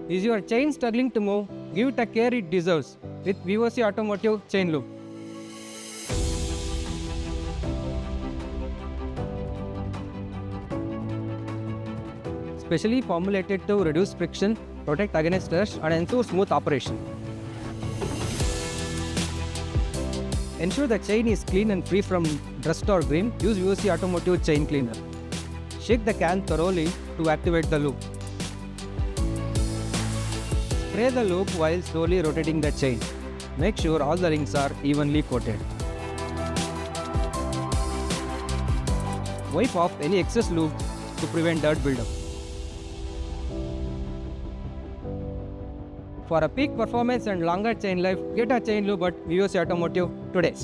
Is your chain struggling to move? Give it a care it deserves with VOC Automotive Chain Lube. Specially formulated to reduce friction, protect against rust, and ensure smooth operation. Ensure the chain is clean and free from dust or grime. Use VOC Automotive Chain Cleaner. Shake the can thoroughly to activate the loop. Spray the loop while slowly rotating the chain. Make sure all the rings are evenly coated. Wipe off any excess lube to prevent dirt buildup. For a peak performance and longer chain life, get a chain lube at VOC Automotive today.